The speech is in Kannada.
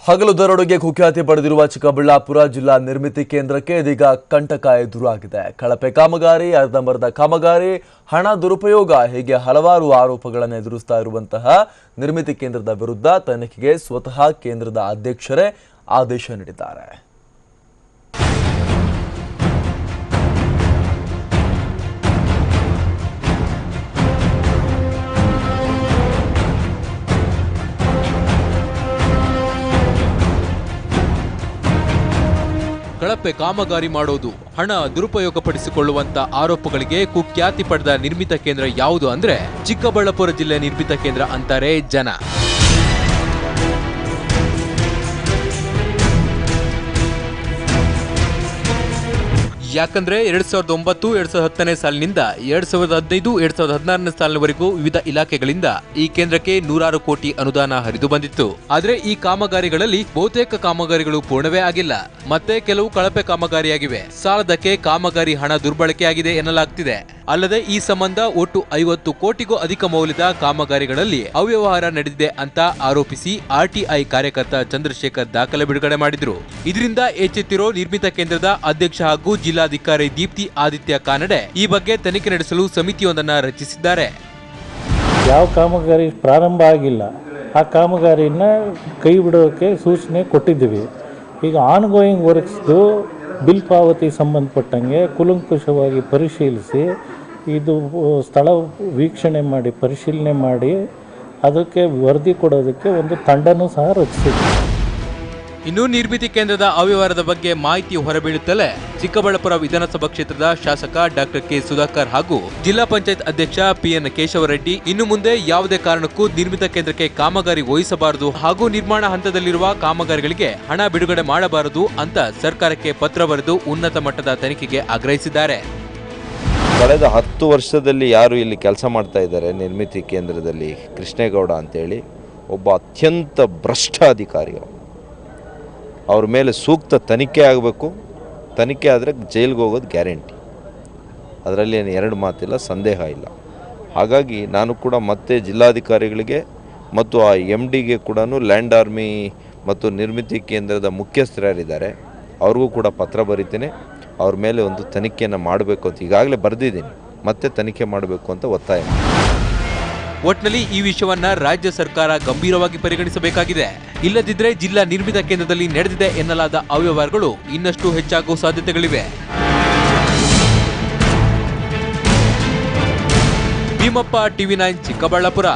ಹಗಲು ದರೋಡೆಗೆ ಕುಖ್ಯಾತಿ ಪಡೆದಿರುವ ಚಿಕ್ಕಬಳ್ಳಾಪುರ ಜಿಲ್ಲಾ ನಿರ್ಮಿತಿ ಕೇಂದ್ರಕ್ಕೆ ಇದೀಗ ಕಂಟಕ ಎದುರಾಗಿದೆ. ಕಳಪೆ ಕಾಮಗಾರಿ, ಅರ್ಧಂಬರ್ಧ ಕಾಮಗಾರಿ, ಹಣ ದುರುಪಯೋಗ ಹೀಗೆ ಹಲವಾರು ಆರೋಪಗಳನ್ನು ಎದುರಿಸ್ತಾ ಇರುವಂತಹ ನಿರ್ಮಿತಿ ಕೇಂದ್ರದ ವಿರುದ್ಧ ತನಿಖೆಗೆ ಸ್ವತಃ ಕೇಂದ್ರದ ಅಧ್ಯಕ್ಷರೇ ಆದೇಶ ನೀಡಿದ್ದಾರೆ. ಕಳಪೆ ಕಾಮಗಾರಿ ಮಾಡೋದು, ಹಣ ದುರುಪಯೋಗಪಡಿಸಿಕೊಳ್ಳುವಂತ ಆರೋಪಗಳಿಗೆ ಕುಖ್ಯಾತಿ ಪಡೆದ ನಿರ್ಮಿತ ಕೇಂದ್ರ ಯಾವುದು ಅಂದ್ರೆ ಚಿಕ್ಕಬಳ್ಳಾಪುರ ಜಿಲ್ಲೆ ನಿರ್ಮಿತ ಕೇಂದ್ರ ಅಂತಾರೆ ಜನ. ಯಾಕಂದ್ರೆ 2009, 2010ನೇ ಸಾಲಿನಿಂದ 2015, 2016ನೇ ಸಾಲಿನವರೆಗೂ ವಿವಿಧ ಇಲಾಖೆಗಳಿಂದ ಈ ಕೇಂದ್ರಕ್ಕೆ ನೂರಾರು ಕೋಟಿ ಅನುದಾನ ಹರಿದು ಬಂದಿತ್ತು. ಆದ್ರೆ ಈ ಕಾಮಗಾರಿಗಳಲ್ಲಿ ಬಹುತೇಕ ಕಾಮಗಾರಿಗಳು ಪೂರ್ಣವೇ ಆಗಿಲ್ಲ, ಮತ್ತೆ ಕೆಲವು ಕಳಪೆ ಕಾಮಗಾರಿಯಾಗಿವೆ. ಸಾಲದಕ್ಕೆ ಕಾಮಗಾರಿ ಹಣ ದುರ್ಬಳಕೆ ಆಗಿದೆ ಎನ್ನಲಾಗ್ತಿದೆ. ಅಲ್ಲದೆ ಈ ಸಂಬಂಧ ಒಟ್ಟು 50 ಕೋಟಿಗೂ ಅಧಿಕ ಮೌಲ್ಯದ ಕಾಮಗಾರಿಗಳಲ್ಲಿ ಅವ್ಯವಹಾರ ನಡೆದಿದೆ ಅಂತ ಆರೋಪಿಸಿ ಆರ್ಟಿಐ ಕಾರ್ಯಕರ್ತ ಚಂದ್ರಶೇಖರ್ ದಾಖಲೆ ಬಿಡುಗಡೆ ಮಾಡಿದ್ರು. ಇದರಿಂದ ಎಚ್ಚೆತ್ತಿರೋ ನಿರ್ಮಿತ ಕೇಂದ್ರದ ಅಧ್ಯಕ್ಷ ಹಾಗೂ ಜಿಲ್ಲಾಧಿಕಾರಿ ದೀಪ್ತಿ ಆದಿತ್ಯ ಕಾನಡೆ ಈ ಬಗ್ಗೆ ತನಿಖೆ ನಡೆಸಲು ಸಮಿತಿಯೊಂದನ್ನು ರಚಿಸಿದ್ದಾರೆ. ಯಾವ ಕಾಮಗಾರಿ ಪ್ರಾರಂಭ ಆಗಿಲ್ಲ ಆ ಕಾಮಗಾರಿನ ಕೈ ಬಿಡೋಕೆ ಸೂಚನೆ ಕೊಟ್ಟಿದ್ದೀವಿ. ಈಗ ಆನ್ಗೋಯಿಂಗ್ ವರ್ಕ್ಸ್ದು ಬಿಲ್ ಪಾವತಿ ಸಂಬಂಧಪಟ್ಟಂಗೆ ಕೂಲಂಕುಷವಾಗಿ ಪರಿಶೀಲಿಸಿ ಇದು ಸ್ಥಳ ವೀಕ್ಷಣೆ ಮಾಡಿ ಪರಿಶೀಲನೆ ಮಾಡಿ ಅದಕ್ಕೆ ವರದಿ ಕೊಡೋದಕ್ಕೆ ಒಂದು ತಂಡನೂ ಸಹ ರಚಿಸಿದೆ. ಇನ್ನು ನಿರ್ಮಿತಿ ಕೇಂದ್ರದ ಅವ್ಯವಹಾರದ ಬಗ್ಗೆ ಮಾಹಿತಿ ಹೊರಬೀಳುತ್ತಲೇ ಚಿಕ್ಕಬಳ್ಳಾಪುರ ವಿಧಾನಸಭಾ ಕ್ಷೇತ್ರದ ಶಾಸಕ ಡಾಕ್ಟರ್ ಕೆ ಸುಧಾಕರ್ ಹಾಗೂ ಜಿಲ್ಲಾ ಪಂಚಾಯತ್ ಅಧ್ಯಕ್ಷ ಪಿಎನ್ ಕೇಶವರೆಡ್ಡಿ ಇನ್ನು ಮುಂದೆ ಯಾವುದೇ ಕಾರಣಕ್ಕೂ ನಿರ್ಮಿತ ಕೇಂದ್ರಕ್ಕೆ ಕಾಮಗಾರಿ ವಹಿಸಬಾರದು ಹಾಗೂ ನಿರ್ಮಾಣ ಹಂತದಲ್ಲಿರುವ ಕಾಮಗಾರಿಗಳಿಗೆ ಹಣ ಬಿಡುಗಡೆ ಮಾಡಬಾರದು ಅಂತ ಸರ್ಕಾರಕ್ಕೆ ಪತ್ರ ಬರೆದು ಉನ್ನತ ಮಟ್ಟದ ತನಿಖೆಗೆ ಆಗ್ರಹಿಸಿದ್ದಾರೆ. ಕಳೆದ 10 ವರ್ಷದಲ್ಲಿ ಯಾರು ಇಲ್ಲಿ ಕೆಲಸ ಮಾಡ್ತಾ ಇದ್ದಾರೆ ನಿರ್ಮಿತಿ ಕೇಂದ್ರದಲ್ಲಿ, ಕೃಷ್ಣೇಗೌಡ ಅಂತೇಳಿ ಒಬ್ಬ ಅತ್ಯಂತ ಭ್ರಷ್ಟ ಅಧಿಕಾರಿ. ಅವ್ರ ಮೇಲೆ ಸೂಕ್ತ ತನಿಖೆ ಆಗಬೇಕು. ತನಿಖೆ ಆದರೆ ಜೈಲಿಗೆ ಹೋಗೋದು ಗ್ಯಾರಂಟಿ, ಅದರಲ್ಲಿ ಏನು ಎರಡು ಮಾತಿಲ್ಲ, ಸಂದೇಹ ಇಲ್ಲ. ಹಾಗಾಗಿ ನಾನು ಕೂಡ ಮತ್ತೆ ಜಿಲ್ಲಾಧಿಕಾರಿಗಳಿಗೆ ಮತ್ತು ಆ MDಗೆ ಕೂಡ ಲ್ಯಾಂಡ್ ಆರ್ಮಿ ಮತ್ತು ನಿರ್ಮಿತಿ ಕೇಂದ್ರದ ಮುಖ್ಯಸ್ಥರಿದ್ದಾರೆ ಅವ್ರಿಗೂ ಕೂಡ ಪತ್ರ ಬರೀತೀನಿ. ಅವ್ರ ಮೇಲೆ ಒಂದು ತನಿಖೆಯನ್ನು ಮಾಡಬೇಕು ಅಂತ ಈಗಾಗಲೇ ಬರೆದಿದ್ದೀನಿ, ಮತ್ತೆ ತನಿಖೆ ಮಾಡಬೇಕು ಅಂತ ಒತ್ತಾಯ. ಒಟ್ನಲ್ಲಿ ಈ ವಿಷಯವನ್ನ ರಾಜ್ಯ ಸರ್ಕಾರ ಗಂಭೀರವಾಗಿ ಪರಿಗಣಿಸಬೇಕಾಗಿದೆ. ಇಲ್ಲದಿದ್ದರೆ ಜಿಲ್ಲಾ ನಿರ್ಮಿತ ಕೇಂದ್ರದಲ್ಲಿ ನಡೆದಿದೆ ಎನ್ನಲಾದ ಅವ್ಯವಹಾರಗಳು ಇನ್ನಷ್ಟು ಹೆಚ್ಚಾಗುವ ಸಾಧ್ಯತೆಗಳಿವೆ. ಭೀಮಪ್ಪ, TV9 ಚಿಕ್ಕಬಳ್ಳಾಪುರ.